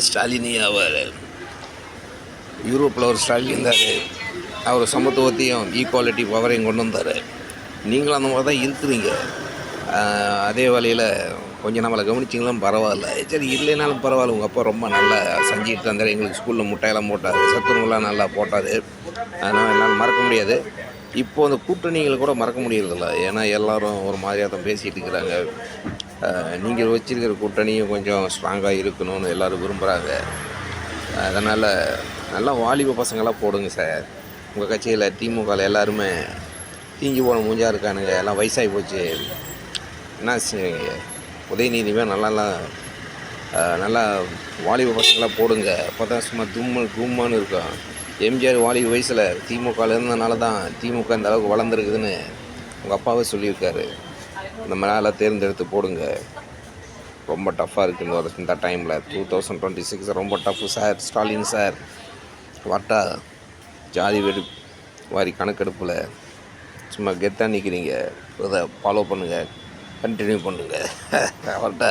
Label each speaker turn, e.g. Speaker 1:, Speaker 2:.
Speaker 1: ஸ்டாலினி அவர் யூரோப்பில் ஒரு ஸ்டாலின் இருந்தார். அவர் சமத்துவத்தையும் ஈக்குவாலிட்டி பவரையும் கொண்டு வந்தார். நீங்களும் அந்த மாதிரி தான் இருக்கிறீங்க. அதே வழியில் கொஞ்சம் நம்மளை கவனிச்சிங்களும் பரவாயில்ல. சரி இல்லைனாலும் பரவாயில்ல. உங்கள் அப்பா ரொம்ப நல்லா செஞ்சுக்கிட்டு இருந்தார். எங்களுக்கு ஸ்கூலில் முட்டையெல்லாம் போட்டார், சத்துணவுலாம் நல்லா போட்டார். அதனால் என்னால் மறக்க முடியாது. இப்போது அந்த கூட்டணிகளை கூட மறக்க முடியறதில்ல. ஏன்னா எல்லோரும் ஒரு மாதிரியாக தான் பேசிகிட்டு இருக்கிறாங்க. நீங்கள் வச்சுருக்கிற கூட்டணியும் கொஞ்சம் ஸ்ட்ராங்காக இருக்கணும்னு எல்லோரும் விரும்புகிறாங்க. அதனால் நல்லா வாலிப பசங்களாக போடுங்க சார். உங்கள் கட்சியில் திமுகவில் எல்லாருமே தீஞ்சு போன மூஞ்சாக இருக்கானுங்க. எல்லாம் வயசாகி போச்சு. என்ன செய்வீங்க? உதயநிதிமே நல்லா வாலிப பசங்களாக போடுங்க. அப்போ தான் சும்மா கும்மான்னு இருக்கும். எம்ஜிஆர் வாலிப வயசில் திமுகவில் இருந்ததுனால தான் திமுக இந்த அளவுக்கு வளர்ந்துருக்குதுன்னு உங்கள் அப்பாவே சொல்லியிருக்காரு. இந்த மேலே தேர்ந்தெடுத்து போடுங்க. ரொம்ப டஃப்பாக இருக்குது இந்த டைமில். 2026 ரொம்ப டஃப்பு சார். ஸ்டாலின் சார் வாட்டா ஜாதி வாரி கணக்கெடுப்பில் சும்மா கெத்தாக நிற்கிறீங்க. இதை ஃபாலோ பண்ணுங்கள், கண்டினியூ பண்ணுங்கள். வாட்டா